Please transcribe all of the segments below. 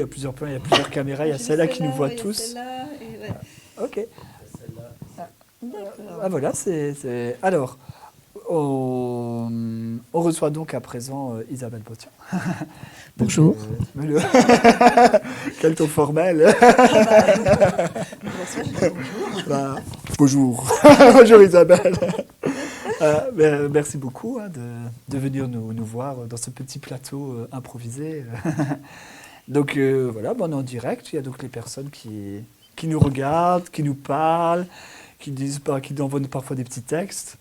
plusieurs plans, il y a plusieurs caméras. Il y a celle-là qui nous voit tous. Celle-là, et ouais. Ok. D'accord. Voilà, Alors, on reçoit donc à présent Isabelle Botian. Bonjour. Quel ton formel. Bonjour. Bonjour Isabelle. Merci beaucoup de venir nous voir dans ce petit plateau improvisé. Donc voilà, on est en direct. Il y a donc les personnes qui nous regardent, qui nous parlent, qui envoient parfois des petits textes.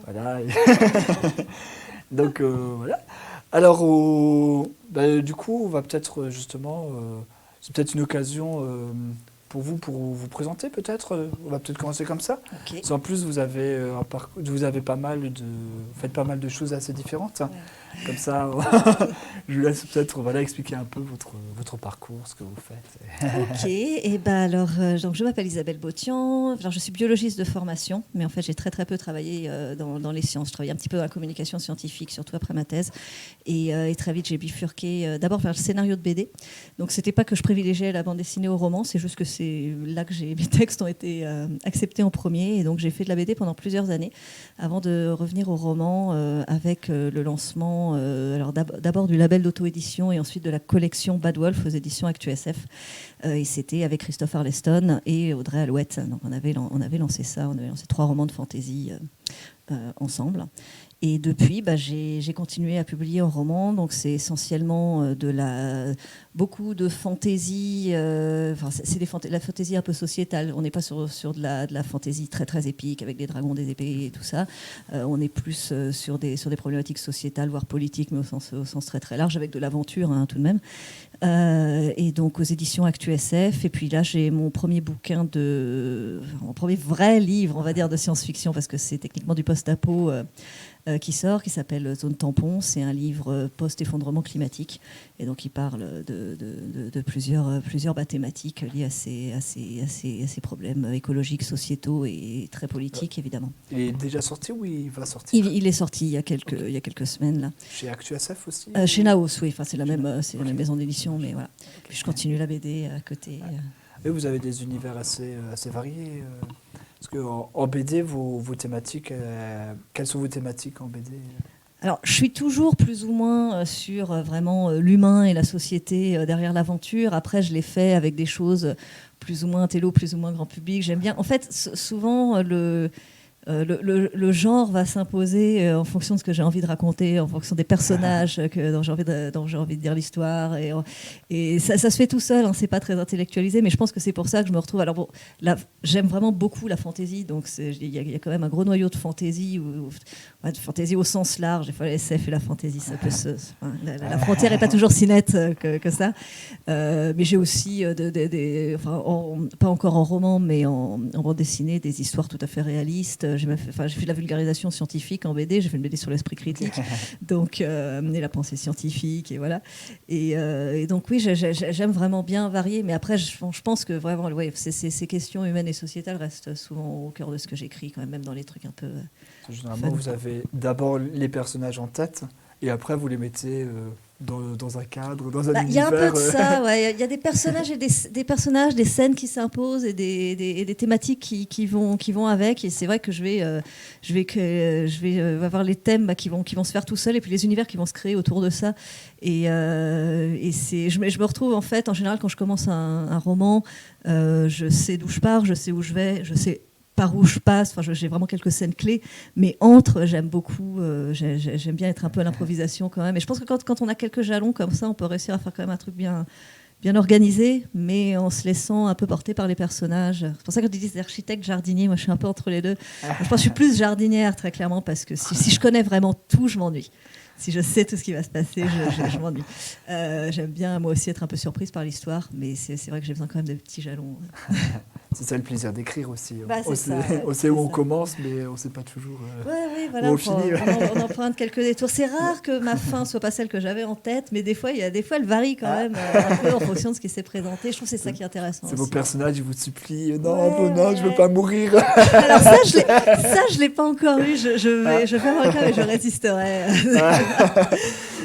Voilà. Donc voilà. Alors du coup, on va peut-être justement, c'est peut-être une occasion pour vous présenter peut-être. On va peut-être commencer comme ça. Okay. En plus, vous avez faites pas mal de choses assez différentes. Hein. Ouais. Comme ça, je vous laisse peut-être expliquer un peu votre parcours, ce que vous faites. Ok, et alors donc je m'appelle Isabelle Botian. Alors, je suis biologiste de formation, mais en fait j'ai très peu travaillé dans les sciences. Je travaillais un petit peu dans la communication scientifique, surtout après ma thèse, et très vite j'ai bifurqué d'abord vers le scénario de BD. Donc c'était pas que je privilégiais la bande dessinée au roman, c'est juste que c'est là que mes textes ont été acceptés en premier, et donc j'ai fait de la BD pendant plusieurs années avant de revenir au roman avec le lancement alors d'abord du label d'auto-édition et ensuite de la collection Bad Wolf aux éditions ActuSF. Et c'était avec Christophe Arleston et Audrey Alouette. Donc on avait lancé ça, on avait lancé 3 romans de fantasy ensemble. Et depuis, j'ai continué à publier en roman. Donc c'est essentiellement beaucoup de fantaisie. C'est la fantaisie un peu sociétale. On n'est pas sur de la fantaisie très épique avec des dragons, des épées et tout ça. On est plus sur des problématiques sociétales, voire politiques, mais au sens très large, avec de l'aventure tout de même. Et donc aux éditions ActuSF. Et puis là, j'ai mon premier mon premier vrai livre, on va dire, de science-fiction, parce que c'est techniquement du post-apo. Qui sort, qui s'appelle Zone Tampon. C'est un livre post-effondrement climatique. Et donc, il parle de plusieurs thématiques liées à ces problèmes écologiques, sociétaux et très politiques, évidemment. Il est déjà sorti ou il va sortir ? Il est sorti il y a quelques semaines. Là. Chez ActuSF aussi Chez Naos, oui. Enfin, c'est la même maison d'édition, mais voilà. Puis je continue la BD à côté. Et vous avez des univers assez variés. Parce qu'en BD, vos thématiques, quelles sont vos thématiques en BD ? Alors, je suis toujours plus ou moins sur vraiment l'humain et la société derrière l'aventure. Après, je l'ai fait avec des choses plus ou moins intello, plus ou moins grand public. J'aime bien. En fait, souvent, le genre va s'imposer en fonction de ce que j'ai envie de raconter, en fonction des personnages dont j'ai envie de dire l'histoire. Et ça se fait tout seul, c'est pas très intellectualisé, mais je pense que c'est pour ça que je me retrouve. Alors bon, là, j'aime vraiment beaucoup la fantaisie, donc il y a quand même un gros noyau de fantaisie, de fantaisie au sens large. Des fois, la SF et la fantaisie, ça peut la frontière n'est pas toujours si nette que ça. Mais j'ai aussi, pas encore en roman, mais en bande dessinée, des histoires tout à fait réalistes. J'ai fait de la vulgarisation scientifique en BD, j'ai fait une BD sur l'esprit critique, donc, et la pensée scientifique, et voilà. Et donc oui, j'aime vraiment bien varier, mais après, je pense que vraiment, ces questions humaines et sociétales restent souvent au cœur de ce que j'écris, quand même dans les trucs un peu... Généralement, vous avez d'abord les personnages en tête, et après, vous les mettez... Dans un cadre, dans un univers. Il y a un peu de ça, ouais. Il y a des personnages et des personnages, des scènes qui s'imposent et des thématiques qui vont avec. Et c'est vrai que je vais avoir les thèmes qui vont se faire tout seuls et puis les univers qui vont se créer autour de ça. Et je me retrouve en fait, en général, quand je commence un roman, je sais d'où je pars, je sais où je vais, je sais par où je passe, j'ai vraiment quelques scènes clés, mais j'aime beaucoup, j'aime bien être un peu à l'improvisation quand même, et je pense que quand on a quelques jalons comme ça, on peut réussir à faire quand même un truc bien organisé, mais en se laissant un peu porter par les personnages. C'est pour ça que je dis architecte, jardinier, moi je suis un peu entre les deux. Je pense que je suis plus jardinière, très clairement, parce que si je connais vraiment tout, je m'ennuie. Si je sais tout ce qui va se passer, je m'ennuie. J'aime bien, moi aussi, être un peu surprise par l'histoire, mais c'est vrai que j'ai besoin quand même de petits jalons. C'est ça le plaisir d'écrire aussi. On sait où on commence, mais on ne sait pas toujours voilà, où on finit. On emprunte quelques détours. C'est rare que ma fin soit pas celle que j'avais en tête, mais des fois, elle varie quand même un peu en fonction de ce qui s'est présenté. Je trouve que c'est ça qui est intéressant. C'est vos personnages, ils vous supplient. Non, je veux pas mourir. Alors ça, je l'ai pas encore eu. Je vais avoir le cas, mais je résisterai.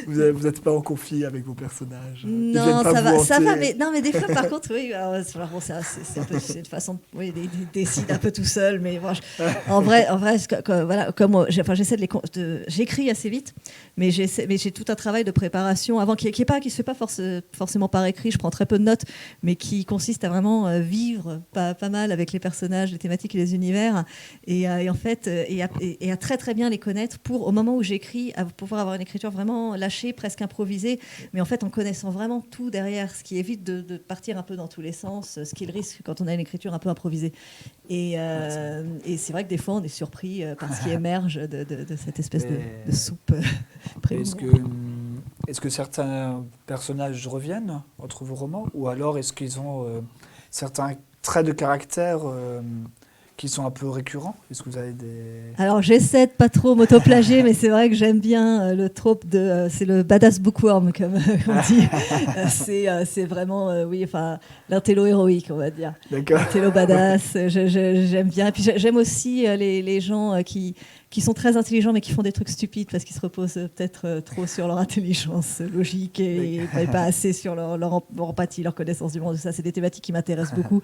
Vous n'êtes pas en conflit avec vos personnages? Ils Non, viennent pas ça vous va, hanter? ça va, mais non, mais des fois, par contre, oui, alors, bon, c'est une façon, oui, décide un peu tout seul, mais bon, en vrai, voilà, comme j'essaie j'écris assez vite, mais j'ai tout un travail de préparation avant qui se fait pas forcément par écrit. Je prends très peu de notes, mais qui consiste à vraiment vivre pas mal avec les personnages, les thématiques et les univers, et en fait, et à très très bien les connaître pour, au moment où j'écris, à pouvoir avoir une écriture vraiment lâchée, presque improvisée, mais en fait en connaissant vraiment tout derrière, ce qui évite de partir un peu dans tous les sens, ce qui est le risque quand on a une écriture un peu improvisée. Et c'est vrai que des fois on est surpris par ce qui émerge de cette espèce de soupe Est-ce que certains personnages reviennent entre vos romans, ou alors est-ce qu'ils ont certains traits de caractère qui sont un peu récurrents? Est-ce que vous avez des... Alors j'essaie de pas trop m'auto-plagier, mais c'est vrai que j'aime bien le trope c'est le badass bookworm, comme on dit. C'est vraiment, oui, enfin, l'intello héroïque, on va dire. D'accord. L'intello badass, j'aime bien. Et puis j'aime aussi les gens qui sont très intelligents mais qui font des trucs stupides parce qu'ils se reposent peut-être trop sur leur intelligence logique et pas assez sur leur empathie, leur connaissance du monde. Ça, c'est des thématiques qui m'intéressent beaucoup.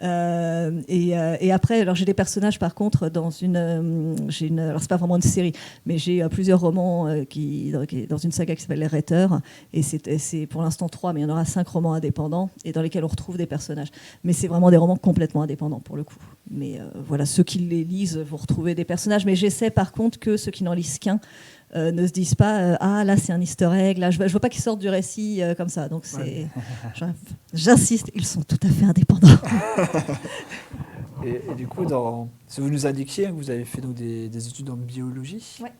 Et après, alors j'ai des personnages par contre alors c'est pas vraiment une série, mais j'ai plusieurs romans dans une saga qui s'appelle Les Rhéteurs, et c'est pour l'instant 3, mais il y en aura 5 romans indépendants et dans lesquels on retrouve des personnages. Mais c'est vraiment des romans complètement indépendants pour le coup. Mais voilà, ceux qui les lisent vont retrouver des personnages, mais j'essaie par contre que ceux qui n'en lisent qu'un ne se disent pas ah là c'est un easter egg, là je veux pas qu'ils sortent du récit comme ça, donc j'insiste, ils sont tout à fait indépendants. Et du coup, si vous nous indiquiez que vous avez fait donc, des études en biologie, ouais.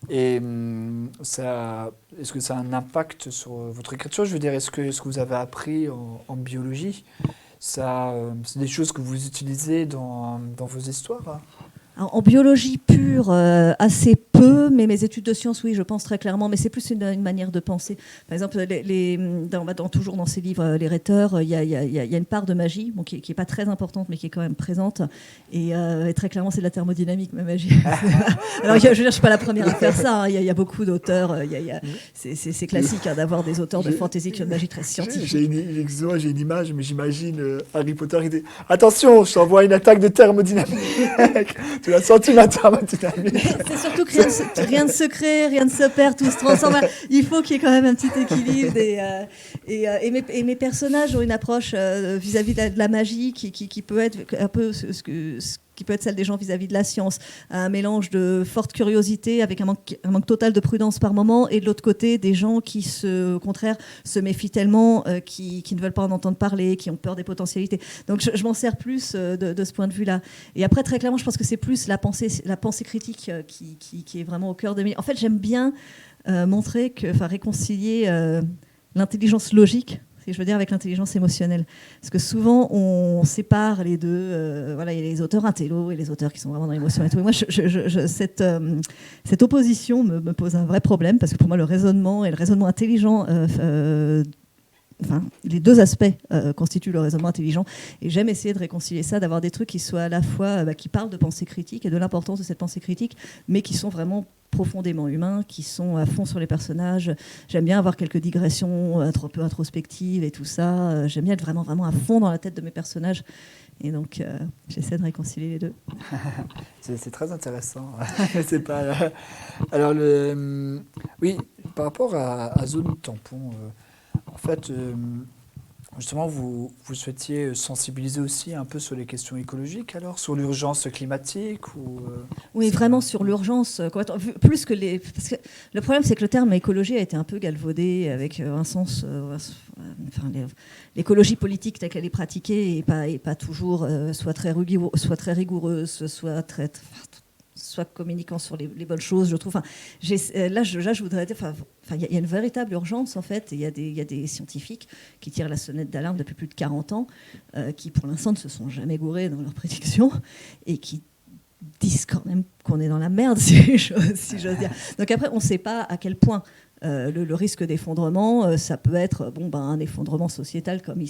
Et est-ce que ça a un impact sur votre écriture? Je veux dire, est-ce que ce que vous avez appris en biologie, c'est des choses que vous utilisez dans vos histoires, hein? En biologie pure, assez peu, mais mes études de sciences, oui, je pense très clairement, mais c'est plus une manière de penser. Par exemple, toujours dans ces livres, Les Rhéteurs, il y a une part de magie, bon, qui n'est pas très importante, mais qui est quand même présente, et très clairement, c'est de la thermodynamique, ma magie. Alors, je veux dire, je ne suis pas la première à faire ça, hein. Il y a beaucoup d'auteurs, c'est classique hein, d'avoir des auteurs de fantasy qui ont une magie très scientifique. J'ai une image, mais j'imagine Harry Potter, il dit « Attention, je t'envoie une attaque de thermodynamique !» Tu l'as senti, ma thermodynamique. C'est surtout que rien ne se crée, rien ne se perd, tout se transforme. Il faut qu'il y ait quand même un petit équilibre. Et mes personnages ont une approche vis-à-vis de la magie qui peut être un peu qui peut être celle des gens vis-à-vis de la science. Un mélange de forte curiosité avec un manque total de prudence par moment, et de l'autre côté, des gens qui, au contraire, se méfient tellement, qui ne veulent pas en entendre parler, qui ont peur des potentialités. Donc je m'en sers plus de ce point de vue-là. Et après, très clairement, je pense que c'est plus la pensée critique qui est vraiment au cœur de mes... En fait, j'aime bien réconcilier l'intelligence logique, si je veux dire, avec l'intelligence émotionnelle. Parce que souvent, on sépare les deux. Voilà, il y a les auteurs intello et les auteurs qui sont vraiment dans l'émotion et tout. Et moi, cette opposition me pose un vrai problème, parce que pour moi, le raisonnement intelligent... les deux aspects constituent le raisonnement intelligent, et j'aime essayer de réconcilier ça, d'avoir des trucs qui soient à la fois qui parlent de pensée critique et de l'importance de cette pensée critique, mais qui sont vraiment profondément humains, qui sont à fond sur les personnages. J'aime bien avoir quelques digressions un peu introspectives et tout ça. J'aime bien être vraiment, vraiment à fond dans la tête de mes personnages, et donc j'essaie de réconcilier les deux. C'est très intéressant. C'est pas... Alors, oui, par rapport à Zone Tampon, en fait, justement, vous souhaitiez sensibiliser aussi un peu sur les questions écologiques, alors, sur l'urgence climatique ou, Oui, vraiment sur l'urgence. Plus que parce que le problème, c'est que le terme écologie a été un peu galvaudé avec un sens... l'écologie politique telle qu'elle est pratiquée et pas toujours soit très rigoureuse, soit communiquant sur les bonnes choses, je trouve. Je voudrais dire, il y a une véritable urgence, en fait. Il y a des scientifiques qui tirent la sonnette d'alarme depuis plus de 40 ans, qui, pour l'instant, ne se sont jamais gourés dans leurs prédictions, et qui disent quand même qu'on est dans la merde, si j'ose dire. Donc après, on ne sait pas à quel point le risque d'effondrement, ça peut être un effondrement sociétal comme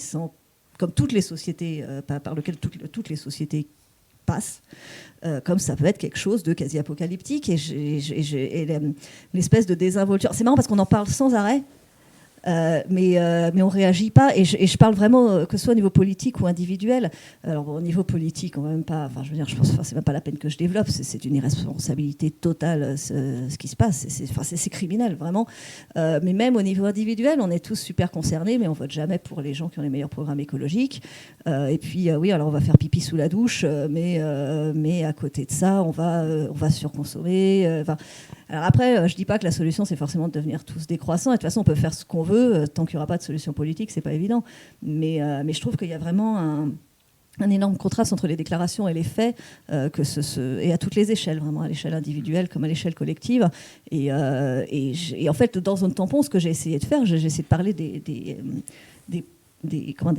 toutes les sociétés, par lequel toutes les sociétés passe. Comme ça peut être quelque chose de quasi apocalyptique. Et l'espèce de désinvolture. C'est marrant parce qu'on en parle sans arrêt. Mais on ne réagit pas. Et je parle vraiment, que ce soit au niveau politique ou individuel. Alors, au niveau politique, on va même pas. Enfin, je veux dire, je pense que c'est même pas la peine que je développe. C'est une irresponsabilité totale, ce qui se passe. C'est criminel, vraiment. Mais même au niveau individuel, on est tous super concernés, mais on vote jamais pour les gens qui ont les meilleurs programmes écologiques. Et puis, oui, alors on va faire pipi sous la douche, mais à côté de ça, on va surconsommer. Alors après, je ne dis pas que la solution, c'est forcément de devenir tous décroissants. Et de toute façon, on peut faire ce qu'on veut. Tant qu'il n'y aura pas de solution politique, ce n'est pas évident. Mais je trouve qu'il y a vraiment un énorme contraste entre les déclarations et les faits, et à toutes les échelles, vraiment, à l'échelle individuelle comme à l'échelle collective. Et en fait, dans Zone Tampon, ce que j'ai essayé de faire, j'ai essayé de parler des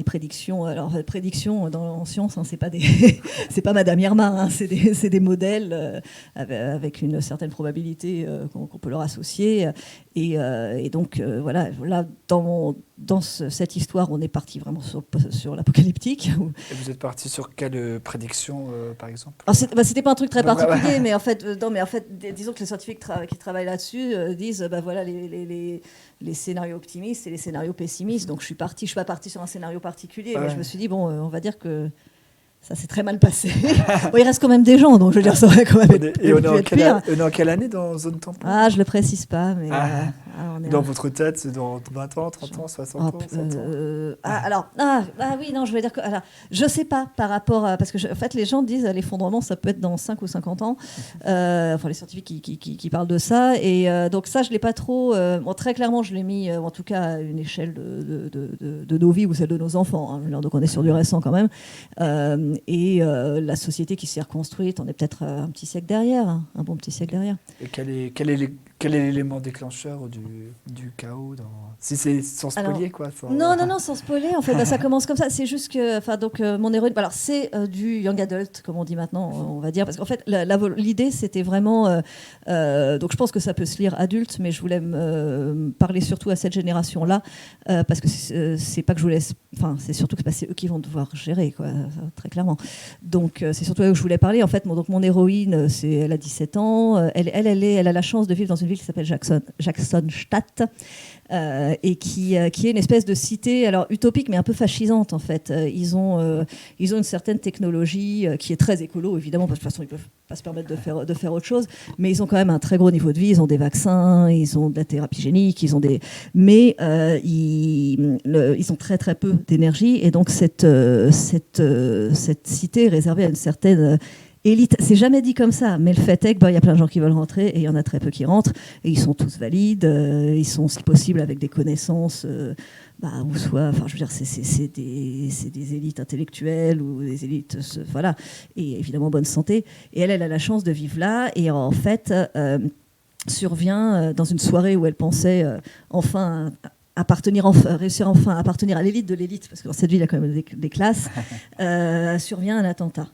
prédictions. Alors, prédictions en science, hein, c'est pas Madame Irma, hein, c'est des modèles avec une certaine probabilité qu'on peut leur associer. Et donc, voilà, là, dans cette histoire, on est parti vraiment sur l'apocalyptique. Et vous êtes parti sur quelle prédiction, par exemple? Alors, c'était pas un truc très particulier, mais en fait, disons que les scientifiques qui travaillent là-dessus disent, voilà, les scénarios optimistes et les scénarios pessimistes. Donc, je suis pas partie sur un scénario particulier, mais je me suis dit, bon, on va dire que ça s'est très mal passé. Bon, il reste quand même des gens, donc je veux dire, ça aurait quand même Et on est pire. en quelle année dans Zone Tampon? Ah, je le précise pas, mais... on est dans votre tête, c'est dans 20 ans, 30 ans, 60 ans, 100 ans? Oui, non, je veux dire que... Alors, je sais pas par rapport à... Parce que, en fait, les gens disent l'effondrement, ça peut être dans 5 ou 50 ans. Enfin, les scientifiques qui parlent de ça. Et donc ça, je l'ai pas trop... Bon, très clairement, je l'ai mis, en tout cas, à une échelle de nos vies ou celle de nos enfants. Hein. Donc, on est sur du récent quand même. La société qui s'est reconstruite, on est peut-être un petit siècle derrière, hein, un bon petit siècle derrière. Et quel est l'élément déclencheur du chaos si c'est sans spoiler, quoi. Non, sans spoiler. En fait, ça commence comme ça. C'est juste que, mon héroïne. Alors, c'est du young adult, comme on dit maintenant, on va dire, parce qu'en fait, l'idée, c'était vraiment. Donc, je pense que ça peut se lire adulte, mais je voulais parler surtout à cette génération-là, parce que c'est pas que je vous laisse. Enfin, c'est surtout que c'est eux qui vont devoir gérer, quoi, très clairement. Donc, c'est surtout à eux que je voulais parler. En fait, mon héroïne, elle a 17 ans. Elle a la chance de vivre dans une ville qui s'appelle Jacksonstadt, et qui est une espèce de cité, alors utopique, mais un peu fascisante, en fait. Ils ont une certaine technologie qui est très écolo, évidemment, parce que de toute façon, ils ne peuvent pas se permettre de faire autre chose, mais ils ont quand même un très gros niveau de vie. Ils ont des vaccins, ils ont de la thérapie génique, mais ils ont très, très peu d'énergie. Et donc, cette cité est réservée à une certaine... élite, c'est jamais dit comme ça, mais le fait est qu'il y a plein de gens qui veulent rentrer et il y en a très peu qui rentrent, et ils sont tous valides, ils sont si possible avec des connaissances, ou soit, enfin je veux dire, c'est des élites intellectuelles ou des élites, voilà, et évidemment bonne santé. Et elle a la chance de vivre là, et en fait survient dans une soirée où elle pensait réussir enfin à appartenir à l'élite de l'élite, parce que dans cette ville il y a quand même des classes, survient un attentat.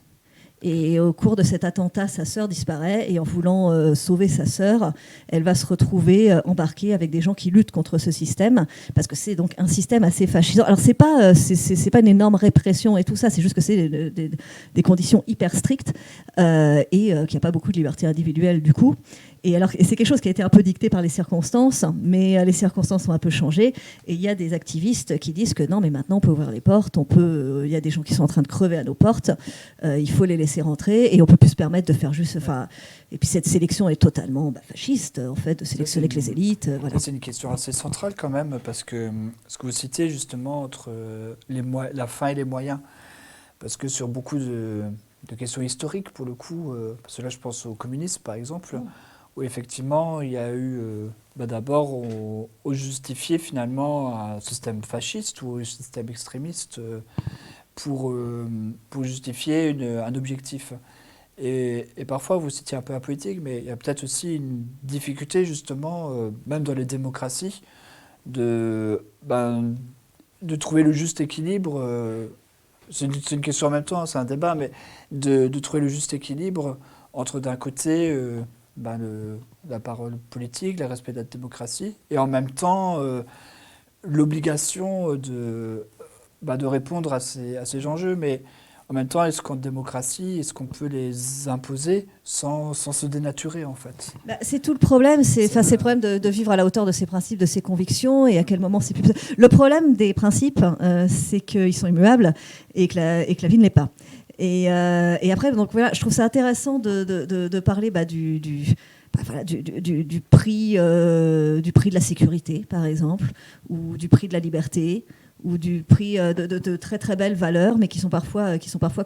Et au cours de cet attentat, sa sœur disparaît, et en voulant sauver sa sœur, elle va se retrouver embarquée avec des gens qui luttent contre ce système, parce que c'est donc un système assez fascisant. Alors c'est pas une énorme répression et tout ça, c'est juste que c'est des conditions hyper strictes, et qu'il n'y a pas beaucoup de liberté individuelle du coup. Et c'est quelque chose qui a été un peu dicté par les circonstances, mais les circonstances ont un peu changé. Et il y a des activistes qui disent que non, mais maintenant on peut ouvrir les portes, il y a des gens qui sont en train de crever à nos portes, il faut les laisser rentrer, et on peut plus se permettre de faire juste... Et puis cette sélection est totalement fasciste, en fait, de sélectionner que les élites. Voilà. C'est une question assez centrale quand même, parce que ce que vous citez justement entre la fin et les moyens, parce que sur beaucoup de questions historiques, pour le coup, parce que là je pense au communisme par exemple, où effectivement il y a eu, d'abord on justifiait finalement un système fasciste ou un système extrémiste pour justifier un objectif. Et parfois, vous citiez un peu la politique, mais il y a peut-être aussi une difficulté justement, même dans les démocraties, de trouver le juste équilibre. C'est une question en même temps, c'est un débat, mais de trouver le juste équilibre entre d'un côté la parole politique, le respect de la démocratie, et en même temps l'obligation de répondre à ces enjeux. Mais en même temps, est-ce qu'en démocratie, est-ce qu'on peut les imposer sans se dénaturer, en fait? C'est tout le problème, c'est le problème de vivre à la hauteur de ses principes, de ses convictions, et à quel moment c'est plus... Le problème des principes, c'est qu'ils sont immuables et que la vie ne l'est pas. Et après, donc voilà, je trouve ça intéressant de parler du prix de la sécurité, par exemple, ou du prix de la liberté, ou du prix de très très belles valeurs, mais qui sont parfois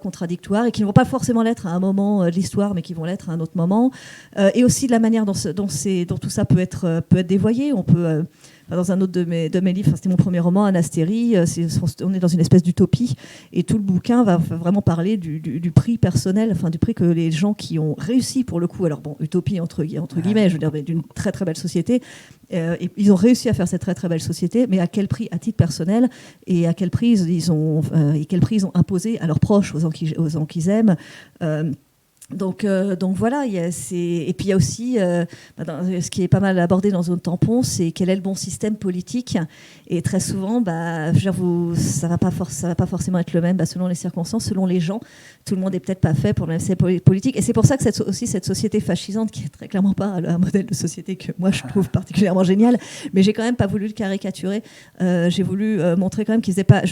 contradictoires et qui ne vont pas forcément l'être à un moment de l'histoire, mais qui vont l'être à un autre moment. Et aussi de la manière dont tout ça peut être dévoyé. On peut... dans un autre de mes livres, c'était mon premier roman, Anastérie, on est dans une espèce d'utopie, et tout le bouquin va vraiment parler du prix personnel, du prix que les gens qui ont réussi, pour le coup, alors bon, utopie entre guillemets, je veux dire, d'une très très belle société, et ils ont réussi à faire cette très très belle société, mais à quel prix à titre personnel, et à quel prix ils ont imposé à leurs proches, aux gens qu'ils aiment. Donc voilà, et puis il y a aussi, ce qui est pas mal abordé dans Zone Tampon, c'est quel est le bon système politique. Et très souvent, ça va pas forcément être le même selon les circonstances, selon les gens. Tout le monde n'est peut-être pas fait pour le même système politique. Et c'est pour ça que cette société fascisante, qui est très clairement pas un modèle de société que moi je trouve particulièrement génial, mais j'ai quand même pas voulu le caricaturer. J'ai voulu montrer quand même qu'ils faisaient pas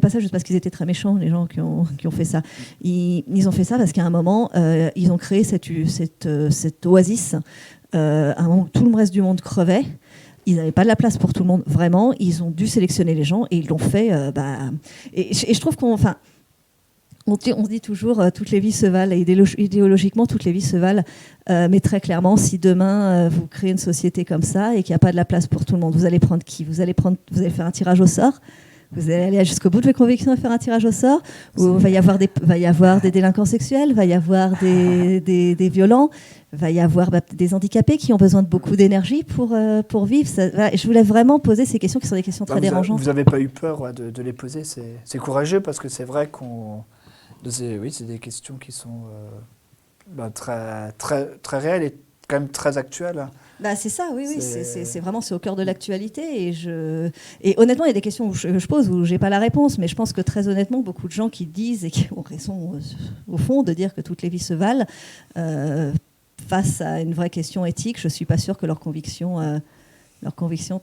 ça juste parce qu'ils étaient très méchants, les gens qui ont fait ça. Ils ont fait ça parce qu'à un moment, ils ont créé cette oasis à un moment où tout le reste du monde crevait. Ils n'avaient pas de la place pour tout le monde, vraiment. Ils ont dû sélectionner les gens et ils l'ont fait. Et je trouve on se dit toujours toutes les vies se valent, et idéologiquement toutes les vies se valent, mais très clairement, si demain vous créez une société comme ça et qu'il n'y a pas de la place pour tout le monde, vous allez prendre qui ? Vous allez faire un tirage au sort ? Vous allez aller jusqu'au bout de vos convictions et faire un tirage au sort, où il va y avoir des délinquants sexuels, va y avoir des violents, va y avoir des handicapés qui ont besoin de beaucoup d'énergie pour vivre. Je voulais vraiment poser ces questions qui sont des questions très dérangeantes. Vous n'avez pas eu peur de les poser, c'est courageux, parce que c'est vrai c'est des questions qui sont très, très, très réelles et quand même très actuelles. C'est ça, oui, c'est vraiment au cœur de l'actualité. Et honnêtement, il y a des questions que je pose où j'ai pas la réponse, mais je pense que très honnêtement, beaucoup de gens qui disent, et qui ont raison au fond de dire que toutes les vies se valent, face à une vraie question éthique, je suis pas sûre que leurs convictions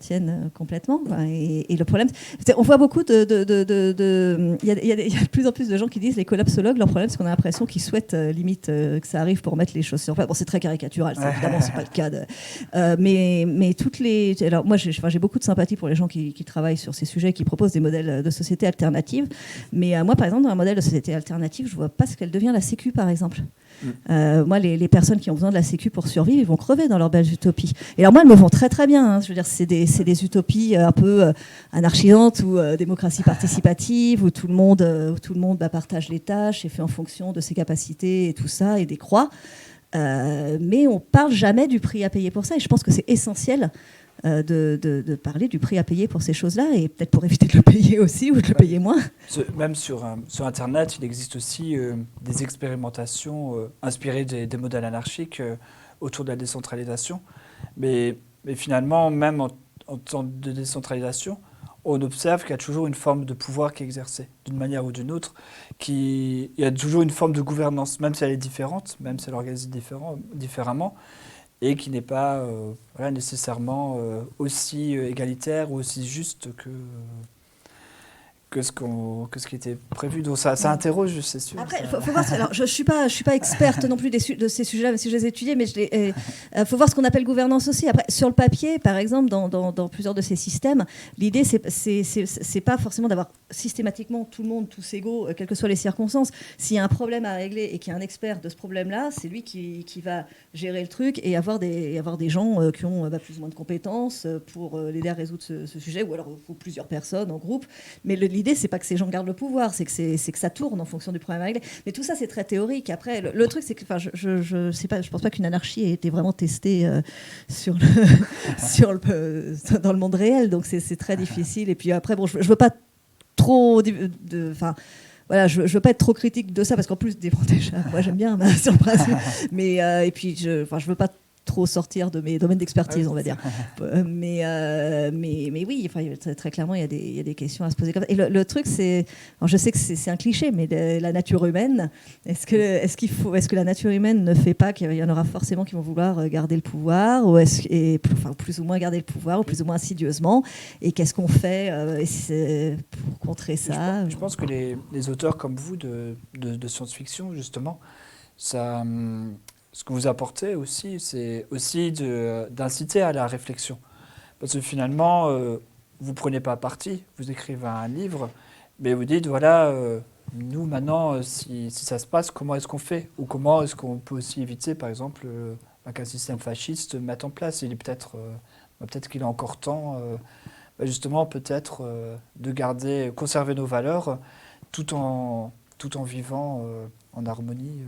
tiennent complètement. Et le problème, on voit beaucoup il y a de plus en plus de gens qui disent, les collapsologues, leur problème, c'est qu'on a l'impression qu'ils souhaitent limite que ça arrive pour mettre les choses sur place. Bon, c'est très caricatural, évidemment, c'est pas le cas. Mais alors moi, j'ai beaucoup de sympathie pour les gens qui travaillent sur ces sujets, qui proposent des modèles de société alternatives. Mais moi, par exemple, dans un modèle de société alternative, je vois pas ce qu'elle devient, la Sécu, par exemple. Moi, les personnes qui ont besoin de la Sécu pour survivre, ils vont crever dans leurs belles utopies. Et alors moi, elles me vont très très bien. Je veux dire, c'est des utopies un peu anarchisantes, ou démocratie participative, où tout le monde partage les tâches et fait en fonction de ses capacités et tout ça, et décroît. Mais on parle jamais du prix à payer pour ça. Et je pense que c'est essentiel de parler du prix à payer pour ces choses-là, et peut-être pour éviter de le payer aussi, ou de le payer moins. Même sur Internet, il existe aussi des expérimentations inspirées des modèles anarchiques autour de la décentralisation. Mais finalement, même en temps de décentralisation, on observe qu'il y a toujours une forme de pouvoir qui est exercée, d'une manière ou d'une autre. Il y a toujours une forme de gouvernance, même si elle est différente, même si elle est organisée différemment, et qui n'est pas nécessairement aussi égalitaire ou aussi juste que ce qui était prévu. Donc ça interroge, c'est sûr. Après, faut voir. Alors, je suis pas experte non plus de ces sujets-là, même si je les ai étudiés, mais faut voir ce qu'on appelle gouvernance aussi. Après, sur le papier, par exemple, dans plusieurs de ces systèmes, l'idée c'est pas forcément d'avoir systématiquement tout le monde tous égaux, quelles que soient les circonstances. S'il y a un problème à régler et qu'il y a un expert de ce problème-là, c'est lui qui va gérer le truc, et avoir des gens qui ont plus ou moins de compétences pour l'aider à résoudre ce sujet, ou alors plusieurs personnes en groupe. Mais l'idée, c'est pas que ces gens gardent le pouvoir, c'est que ça tourne en fonction du problème à régler. Mais tout ça, c'est très théorique. Après, le truc, c'est que, je pense pas qu'une anarchie ait été vraiment testée dans le monde réel. Donc c'est très difficile. Et puis après, bon, je veux pas trop voilà, je veux pas être trop critique de ça, parce qu'en plus, déjà, moi j'aime bien sur le principe. Mais et puis je veux pas trop sortir de mes domaines d'expertise, Ah oui, on va dire. Mais oui, enfin, très clairement, il y a des questions à se poser comme ça. Et le truc, c'est, alors je sais que c'est un cliché, mais la nature humaine, est-ce que la nature humaine ne fait pas qu'il y en aura forcément qui vont vouloir garder le pouvoir, ou plus ou moins garder le pouvoir, ou plus ou moins insidieusement, et qu'est-ce qu'on fait pour contrer ça? Je pense que les auteurs comme vous de science-fiction, justement, ça, ce que vous apportez aussi, c'est aussi d'inciter à la réflexion. Parce que finalement, vous ne prenez pas parti, vous écrivez un livre, mais vous dites, voilà, nous maintenant, si ça se passe, comment est-ce qu'on fait? Ou comment est-ce qu'on peut aussi éviter, par exemple, qu'un système fasciste mette en place? Il est peut-être qu'il est encore temps, justement, peut-être de conserver nos valeurs, tout en vivant en harmonie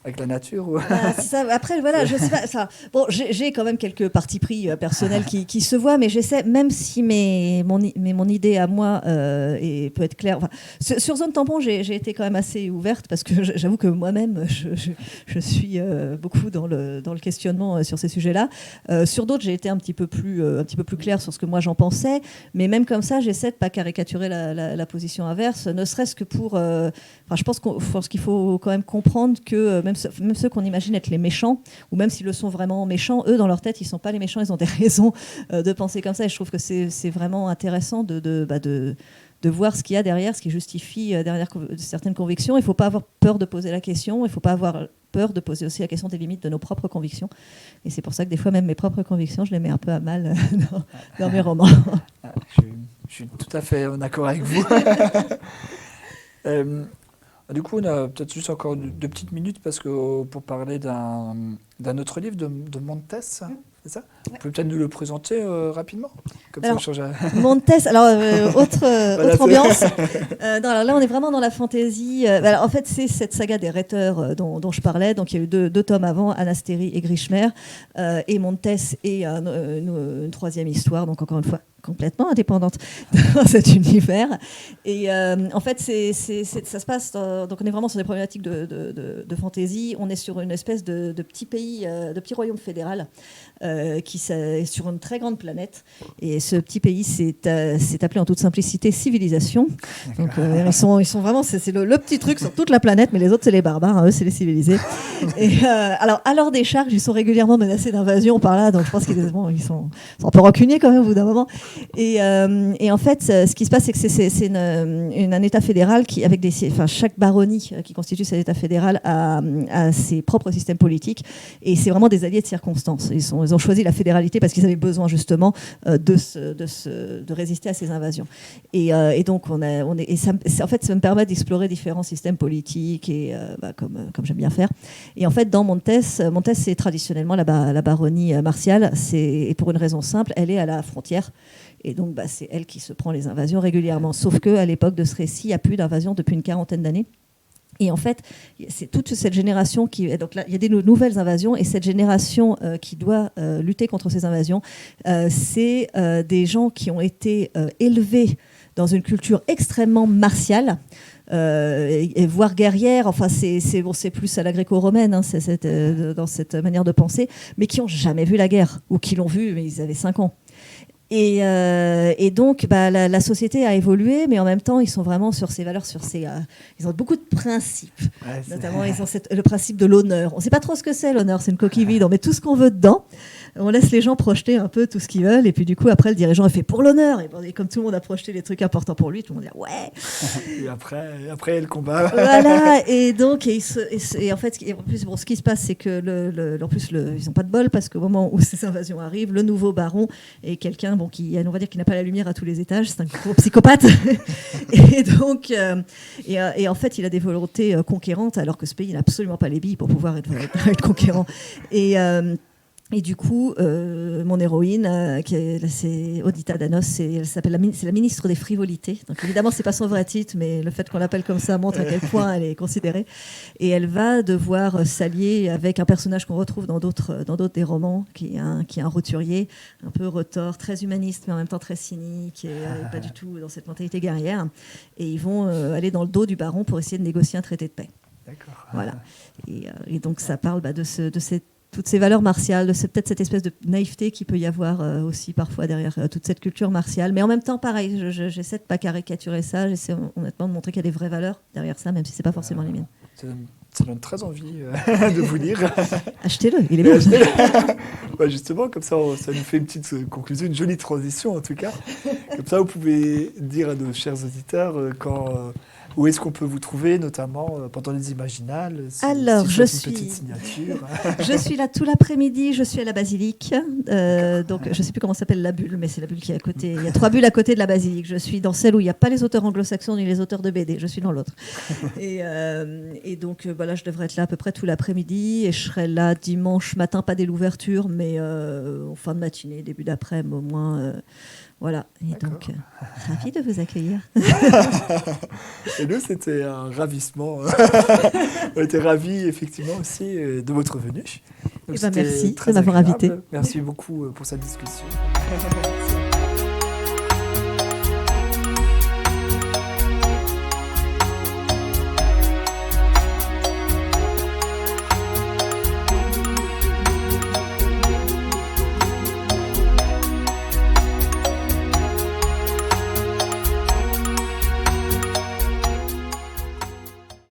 avec la nature. C'est ça. Après, voilà, je sais pas. Ça, bon, j'ai quand même quelques partis pris personnels qui se voient, mais j'essaie, même si mon idée à moi peut être claire. Enfin, sur Zone Tampon, j'ai été quand même assez ouverte parce que j'avoue que moi-même, je suis beaucoup dans le questionnement sur ces sujets-là. Sur d'autres, j'ai été un petit peu plus claire sur ce que moi j'en pensais, mais même comme ça, j'essaie de pas caricaturer la position inverse, ne serait-ce que pour. Enfin, je pense qu'il faut quand même comprendre que même ceux qu'on imagine être les méchants, ou même s'ils le sont vraiment méchants, eux, dans leur tête, ils ne sont pas les méchants, ils ont des raisons de penser comme ça. Et je trouve que c'est vraiment intéressant de voir ce qu'il y a derrière, ce qui justifie derrière certaines convictions. Il ne faut pas avoir peur de poser la question, il ne faut pas avoir peur de poser aussi la question des limites de nos propres convictions. Et c'est pour ça que des fois, même mes propres convictions, je les mets un peu à mal dans mes romans. Je suis tout à fait en accord avec vous. Du coup, on a peut-être juste encore 2 petites minutes parce que pour parler d'un autre livre de Montes, c'est ça? Vous pouvez peut-être nous le présenter rapidement? Comme Alors, ça, on change. Montes, alors autre Voilà, ambiance. Non, alors là, on est vraiment dans la fantaisie. Alors, en fait, c'est cette saga des Rhéteurs dont je parlais. Donc, il y a eu deux tomes avant, Anastérie et Grishmer, et Montes et une troisième histoire. Donc, encore une fois, complètement indépendante dans cet univers. Et en fait, ça se passe. Donc, on est vraiment sur des problématiques de fantaisie. On est sur une espèce de petit pays, de petit royaume fédéral qui est sur une très grande planète. Et ce petit pays s'est appelé en toute simplicité civilisation. Donc, ils sont vraiment, c'est le petit truc sur toute la planète, mais les autres, c'est les barbares. Hein, eux, c'est les civilisés. Et alors, à leur décharge, ils sont régulièrement menacés d'invasion par là. Donc, je pense qu'ils sont un peu rancuniers quand même au bout d'un moment. Et en fait, ce qui se passe, c'est que c'est un État fédéral qui, avec chaque baronnie qui constitue cet État fédéral a ses propres systèmes politiques. Et c'est vraiment des alliés de circonstance. Ils ont choisi la fédéralité parce qu'ils avaient besoin justement de résister à ces invasions. Et donc, en fait, ça me permet d'explorer différents systèmes politiques et comme j'aime bien faire. Et en fait, dans Montes, c'est traditionnellement la baronnie martiale. Et pour une raison simple, elle est à la frontière. Et donc, c'est elle qui se prend les invasions régulièrement. Sauf qu'à l'époque de ce récit, il n'y a plus d'invasion depuis une quarantaine d'années. Et en fait, c'est toute cette génération qui... Donc là, il y a des nouvelles invasions, et cette génération qui doit lutter contre ces invasions, c'est des gens qui ont été élevés dans une culture extrêmement martiale, voire guerrière. Enfin, c'est plus à la gréco-romaine, hein, dans cette manière de penser, mais qui n'ont jamais vu la guerre, ou qui l'ont vue, mais ils avaient 5 ans. Et donc, la société a évolué, mais en même temps, ils sont vraiment sur ces valeurs, ils ont beaucoup de principes. Ouais, notamment, ils ont le principe de l'honneur. On ne sait pas trop ce que c'est, l'honneur. C'est une coquille vide. On met tout ce qu'on veut dedans. On laisse les gens projeter un peu tout ce qu'ils veulent. Et puis, du coup, après, le dirigeant, il fait pour l'honneur. Et comme tout le monde a projeté les trucs importants pour lui, tout le monde dit ouais. Et après, le combat. Voilà. Et donc, et en fait, en plus, ce qui se passe, c'est que en plus, ils n'ont pas de bol parce qu'au moment où ces invasions arrivent, le nouveau baron est quelqu'un qui, on va dire, qui n'a pas la lumière à tous les étages. C'est un gros psychopathe. Et donc, et en fait, il a des volontés conquérantes, alors que ce pays n'a absolument pas les billes pour pouvoir être conquérant. Et du coup, mon héroïne, c'est Odita Danos, c'est la ministre des frivolités. Donc évidemment, c'est pas son vrai titre, mais le fait qu'on l'appelle comme ça montre à quel point elle est considérée. Et elle va devoir s'allier avec un personnage qu'on retrouve dans d'autres des romans, qui est un roturier, un peu retors, très humaniste, mais en même temps très cynique, et pas du tout dans cette mentalité guerrière. Et ils vont aller dans le dos du baron pour essayer de négocier un traité de paix. D'accord. Voilà. Et donc ça parle de cette toutes ces valeurs martiales, c'est peut-être cette espèce de naïveté qui peut y avoir aussi parfois derrière toute cette culture martiale. Mais en même temps, pareil, j'essaie de ne pas caricaturer ça, j'essaie honnêtement de montrer qu'il y a des vraies valeurs derrière ça, même si ce n'est pas forcément les miennes. Ça donne très envie de vous lire. Achetez-le, il est bon. Ouais, justement, comme ça nous fait une petite conclusion, une jolie transition en tout cas. Comme ça, vous pouvez dire à nos chers auditeurs où est-ce qu'on peut vous trouver, notamment pendant les Imaginales. Alors, une petite signature. Je suis là tout l'après-midi, je suis à la Basilique. Donc, je ne sais plus comment s'appelle la bulle, mais c'est la bulle qui est à côté. Il y a 3 bulles à côté de la Basilique. Je suis dans celle où il n'y a pas les auteurs anglo-saxons ni les auteurs de BD. Je suis dans l'autre. Et donc, voilà, je devrais être là à peu près tout l'après-midi. Et je serai là dimanche matin, pas dès l'ouverture, mais en fin de matinée, début d'après-midi au moins. Voilà, et donc, ravi de vous accueillir. Et nous, c'était un ravissement. On était ravis, effectivement, aussi de votre venue. Merci de m'avoir invité. Merci beaucoup pour cette discussion.